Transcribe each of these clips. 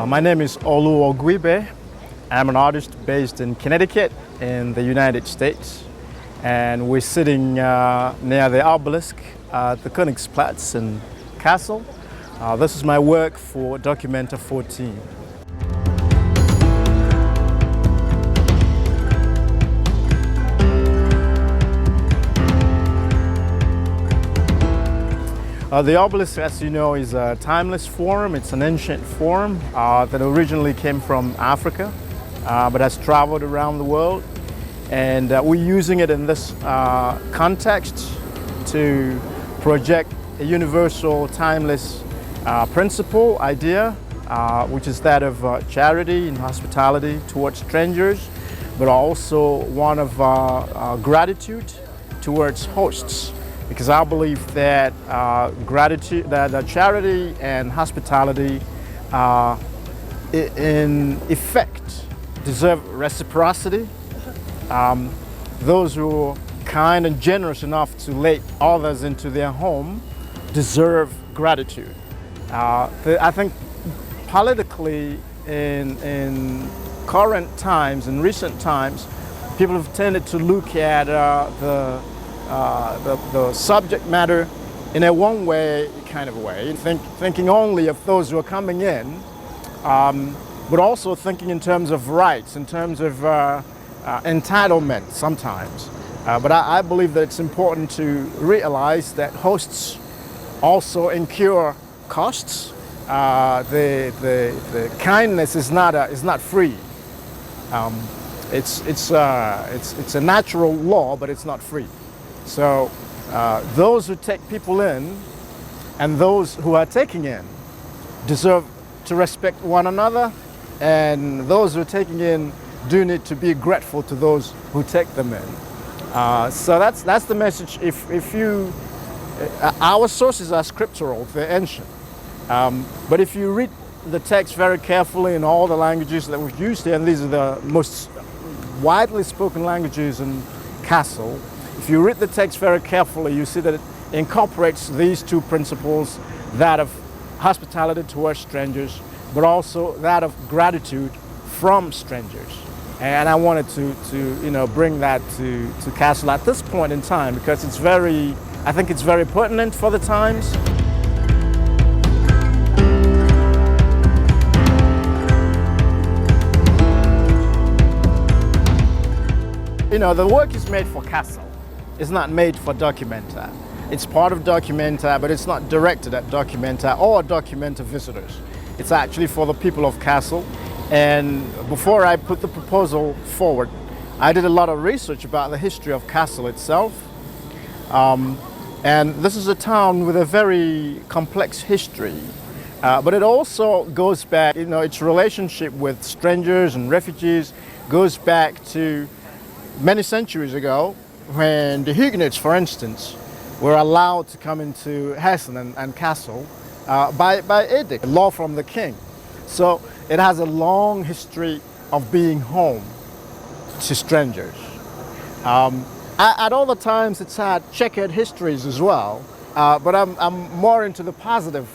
My name is Olu Oguibe. I'm an artist based in Connecticut in the United States. And we're sitting near the Obelisk at the Königsplatz in Kassel. This is my work for Documenta 14. The obelisk, as you know, is a timeless form. It's an ancient form that originally came from Africa, but has traveled around the world. And we're using it in this context to project a universal, timeless principle, idea, which is that of charity and hospitality towards strangers, but also one of gratitude towards hosts. Because I believe that gratitude, that charity and hospitality, in effect, deserve reciprocity. Those who are kind and generous enough to let others into their home deserve gratitude. I think politically, in current times, in recent times, people have tended to look at the subject matter in a one-way kind of way, thinking only of those who are coming in, but also thinking in terms of rights, in terms of entitlement sometimes. But I believe that it's important to realize that hosts also incur costs. The kindness is not free. It's a natural law, but it's not free. So those who take people in and those who are taking in deserve to respect one another, and those who are taking in do need to be grateful to those who take them in. So that's the message. If you, our sources are scriptural, they're ancient, but if you read the text very carefully in all the languages that we've used here, and these are the most widely spoken languages in Kassel, if you read the text very carefully, you see that it incorporates these two principles, that of hospitality towards strangers, but also that of gratitude from strangers. And I wanted to bring that to Kassel at this point in time, because I think it's very pertinent for the times. The work is made for Kassel. It's not made for Documenta. It's part of Documenta, but it's not directed at Documenta or Documenta visitors. It's actually for the people of Kassel. And before I put the proposal forward, I did a lot of research about the history of Kassel itself. And this is a town with a very complex history. But it also goes back, its relationship with strangers and refugees goes back to many centuries ago, when the Huguenots, for instance, were allowed to come into Hessen and Kassel by edict, law from the king. So it has a long history of being home to strangers. At other times it's had checkered histories as well, but I'm more into the positive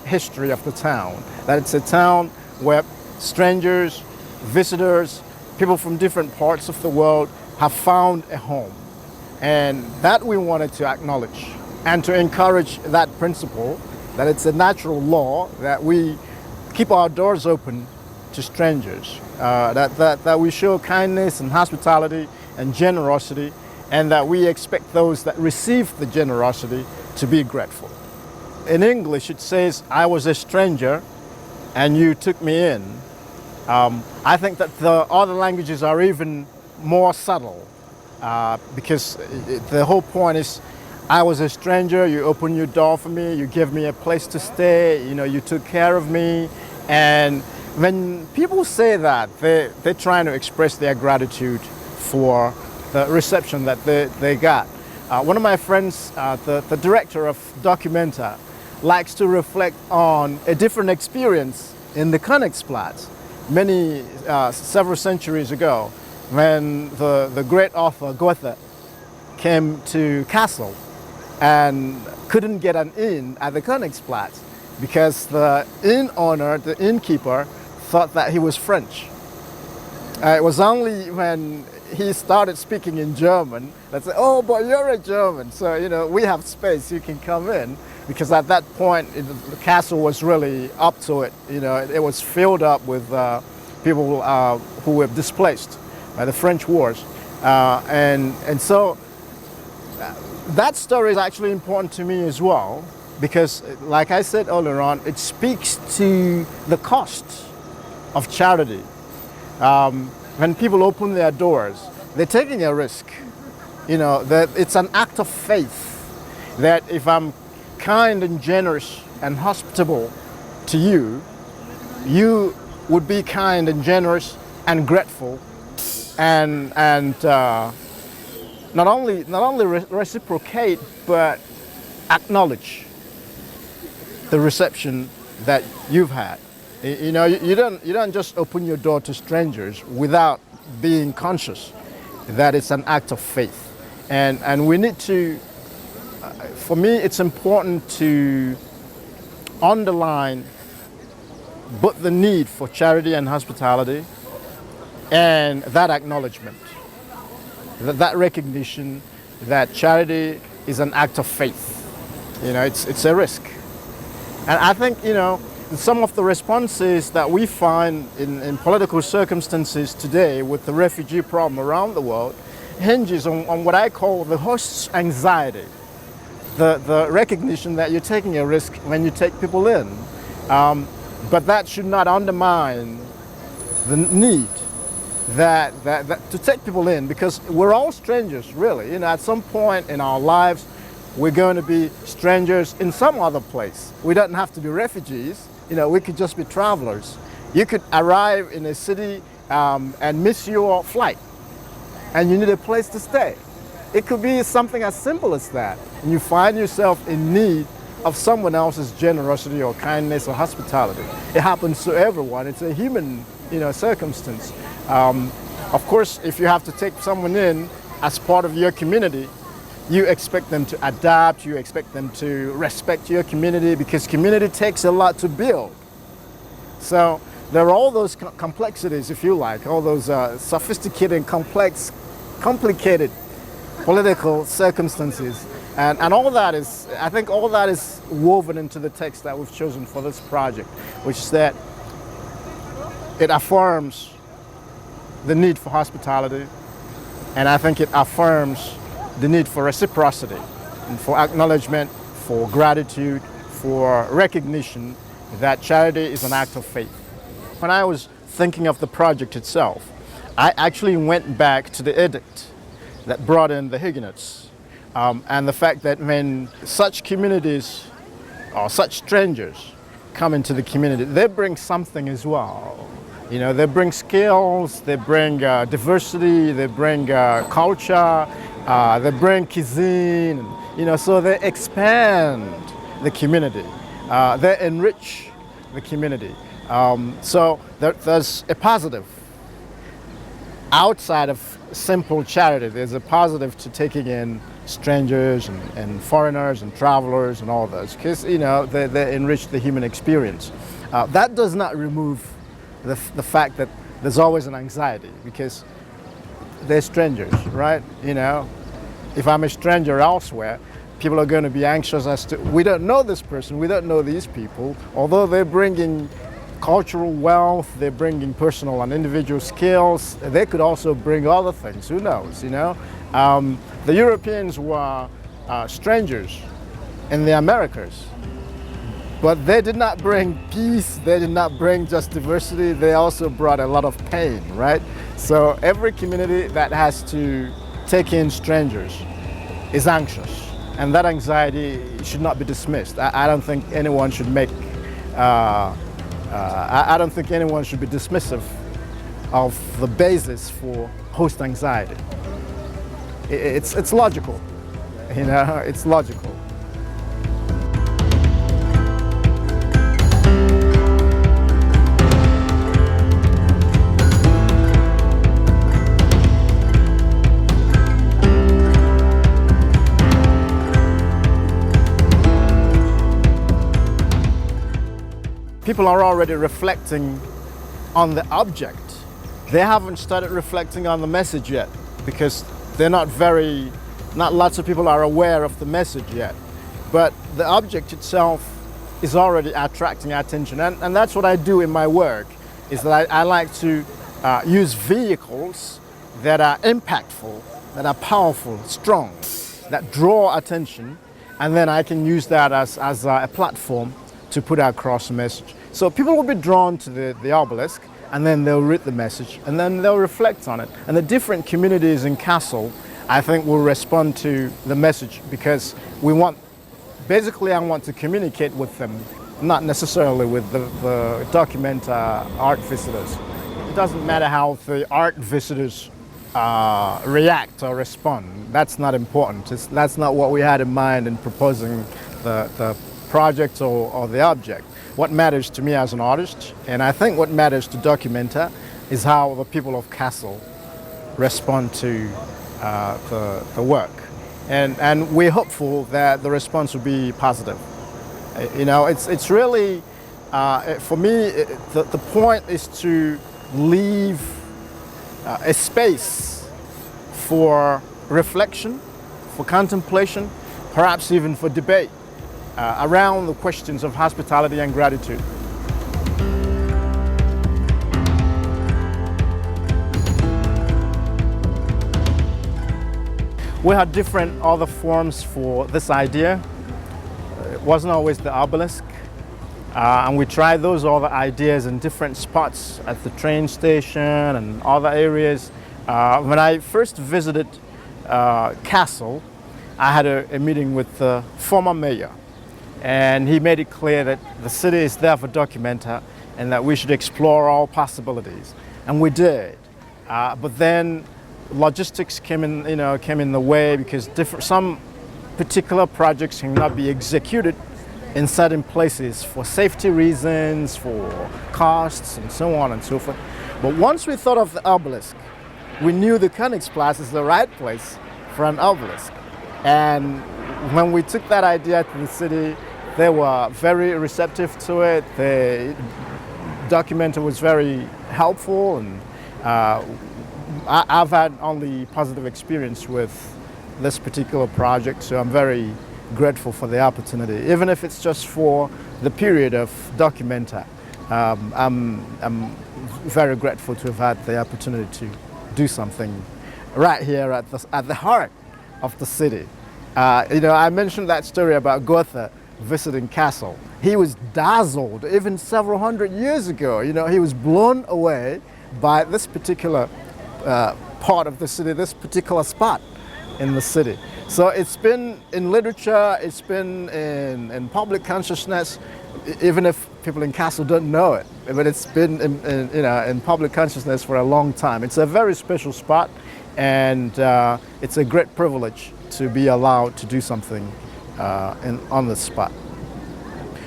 history of the town, that it's a town where strangers, visitors, people from different parts of the world have found a home. And that we wanted to acknowledge and to encourage that principle, that it's a natural law that we keep our doors open to strangers, that we show kindness and hospitality and generosity, and that we expect those that receive the generosity to be grateful. In English it says, "I was a stranger and you took me in." I think that the other languages are even more subtle. Because the whole point is, I was a stranger, you opened your door for me, you gave me a place to stay, you took care of me. And when people say that, they're trying to express their gratitude for the reception that they got. One of my friends, the director of Documenta, likes to reflect on a different experience in the Königsplatz several centuries ago, when the great author Goethe came to Kassel and couldn't get an inn at the Königsplatz because the inn owner, the innkeeper, thought that he was French. It was only when he started speaking in German that said, "Oh, but you're a German, so we have space. You can come in." Because at that point, the castle was really up to it. It was filled up with people who were displaced by the French wars, and so that story is actually important to me as well, because, like I said earlier on, it speaks to the cost of charity. When people open their doors, they're taking a risk. That it's an act of faith that if I'm kind and generous and hospitable to you, you would be kind and generous and grateful, and not only reciprocate, but acknowledge the reception that you've had. You don't just open your door to strangers without being conscious that it's an act of faith, and we need to. For me, it's important to underline both the need for charity and hospitality, and that acknowledgement, that recognition that charity is an act of faith. It's a risk. And I think, some of the responses that we find in political circumstances today with the refugee problem around the world hinges on what I call the host's anxiety. The recognition that you're taking a risk when you take people in. But that should not undermine the need that to take people in, because we're all strangers, really. At some point in our lives, we're going to be strangers in some other place. We don't have to be refugees. We could just be travelers. You could arrive in a city and miss your flight, and you need a place to stay. It could be something as simple as that. And you find yourself in need of someone else's generosity or kindness or hospitality. It happens to everyone. It's a human, circumstance. Of course, if you have to take someone in as part of your community, you expect them to adapt, you expect them to respect your community, because community takes a lot to build. So there are all those complexities, if you like, all those sophisticated, complicated political circumstances, and all that is, I think all that is woven into the text that we've chosen for this project, which is that it affirms the need for hospitality, and I think it affirms the need for reciprocity and for acknowledgement, for gratitude, for recognition that charity is an act of faith. When I was thinking of the project itself, I actually went back to the edict that brought in the Huguenots, and the fact that when such communities or such strangers come into the community, they bring something as well. They bring skills, they bring diversity, they bring culture, they bring cuisine, so they expand the community, they enrich the community. So there's a positive outside of simple charity. There's a positive to taking in strangers and foreigners and travelers and all those, because they enrich the human experience. That does not remove the fact that there's always an anxiety, because they're strangers, right? If I'm a stranger elsewhere, people are going to be anxious as to, we don't know this person, we don't know these people, although they're bringing cultural wealth, they're bringing personal and individual skills, they could also bring other things, who knows, The Europeans were strangers in the Americas, but they did not bring peace, they did not bring just diversity, they also brought a lot of pain, right? So every community that has to take in strangers is anxious, and that anxiety should not be dismissed. I don't think anyone should make I don't think anyone should be dismissive of the basis for host anxiety. It's logical, it's logical. People are already reflecting on the object. They haven't started reflecting on the message yet because not lots of people are aware of the message yet. But the object itself is already attracting attention. And that's what I do in my work, is that I like to use vehicles that are impactful, that are powerful, strong, that draw attention, and then I can use that as a platform to put across a message. So people will be drawn to the obelisk, and then they'll read the message, and then they'll reflect on it. And the different communities in Kassel, I think, will respond to the message because basically I want to communicate with them, not necessarily with the documenta art visitors. It doesn't matter how the art visitors react or respond. That's not important. That's not what we had in mind in proposing the project or the object. What matters to me as an artist, and I think what matters to documenta, is how the people of Kassel respond to the work. And we're hopeful that the response will be positive. It's really, for me, the point is to leave a space for reflection, for contemplation, perhaps even for debate around the questions of hospitality and gratitude. We had different other forms for this idea. It wasn't always the obelisk. And we tried those other ideas in different spots at the train station and other areas. When I first visited Kassel, I had a meeting with the former mayor, and he made it clear that the city is there for documenta and that we should explore all possibilities, and we did. But then logistics came in the way because some particular projects cannot be executed in certain places for safety reasons, for costs, and so on and so forth. But once we thought of the obelisk, we knew the Königsplatz is the right place for an obelisk. And when we took that idea to the city, they were very receptive to it. The documenta was very helpful, and I've had only positive experience with this particular project, so I'm very grateful for the opportunity, even if it's just for the period of documenta. I'm very grateful to have had the opportunity to do something right here at the heart of the city. I mentioned that story about Goethe visiting Kassel. He was dazzled even several hundred years ago. He was blown away by this particular part of the city, this particular spot in the city. So it's been in literature, it's been in public consciousness, even if people in Kassel don't know it, but it's been in public consciousness for a long time. It's a very special spot, and it's a great privilege to be allowed to do something on this spot.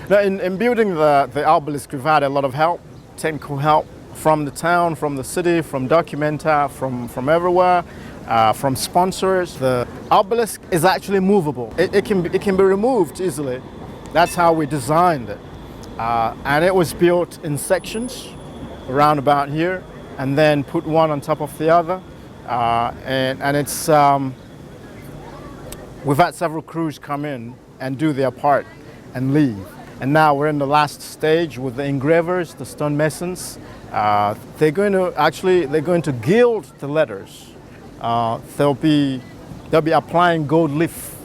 Now, in building the obelisk, we've had a lot of help, technical help from the town, from the city, from documenta, from everywhere. From sponsors. The obelisk is actually movable. It can be removed easily. That's how we designed it. And it was built in sections around about here, and then put one on top of the other. And it's we've had several crews come in and do their part and leave. And now we're in the last stage with the engravers, the stonemasons. They're going to gild the letters. They'll be applying gold leaf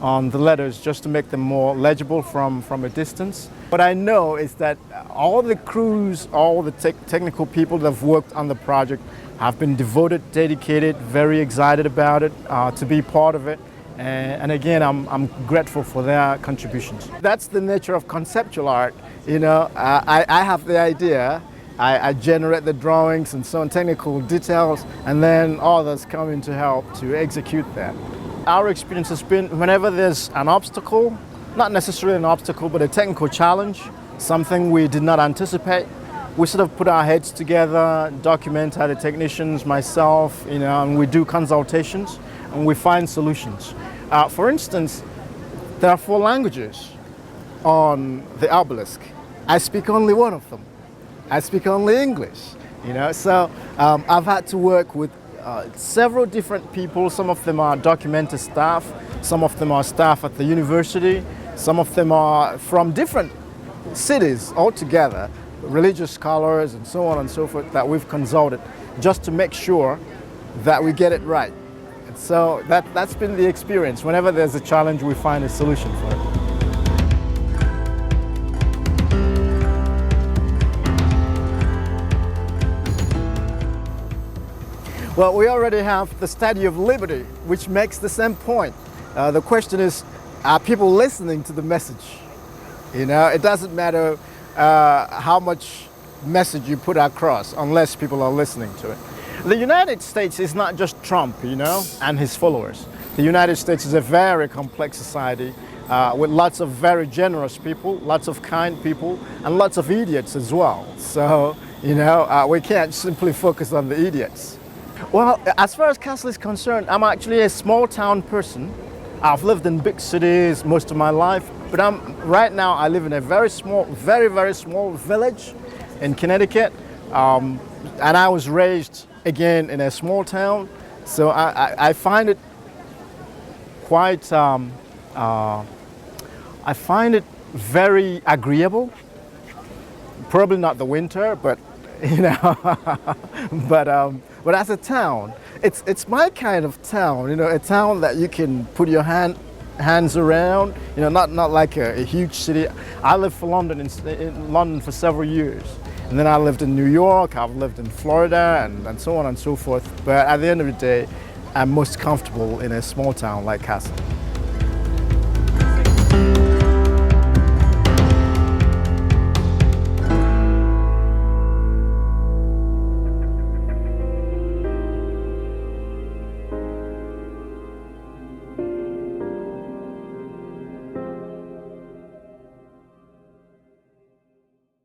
on the letters just to make them more legible from a distance. What I know is that all the crews, all the technical people that have worked on the project have been devoted, dedicated, very excited about it, to be part of it. And again, I'm grateful for their contributions. That's the nature of conceptual art. I have the idea. I generate the drawings and so on, technical details, and then others come in to help to execute that. Our experience has been whenever there's an obstacle, not necessarily an obstacle, but a technical challenge, something we did not anticipate, we sort of put our heads together, documenta, the technicians, myself, and we do consultations, and we find solutions. For instance, there are 4 languages on the obelisk. I speak only one of them. I speak only English, you know. So I've had to work with several different people. Some of them are documenta staff, some of them are staff at the university, some of them are from different cities altogether, religious scholars and so on and so forth that we've consulted just to make sure that we get it right. And so that's been the experience. Whenever there's a challenge, we find a solution for it. Well, we already have the Statue of Liberty, which makes the same point. The question is, are people listening to the message? You know, it doesn't matter how much message you put across unless people are listening to it. The United States is not just Trump, you know, and his followers. The United States is a very complex society with lots of very generous people, lots of kind people, and lots of idiots as well. So, you know, we can't simply focus on the idiots. Well, as far as Kassel is concerned, I'm actually a small town person. I've lived in big cities most of my life, but right now I live in a very small, very small village in Connecticut, and I was raised again in a small town, so I find it quite, I find it very agreeable. Probably not the winter, but you know, but as a town, it's my kind of town. You know, a town that you can put your hands around. You know, not like a huge city. I lived for London in London for several years, and then I lived in New York. I've lived in Florida, and so on and so forth. But at the end of the day, I'm most comfortable in a small town like Kassel.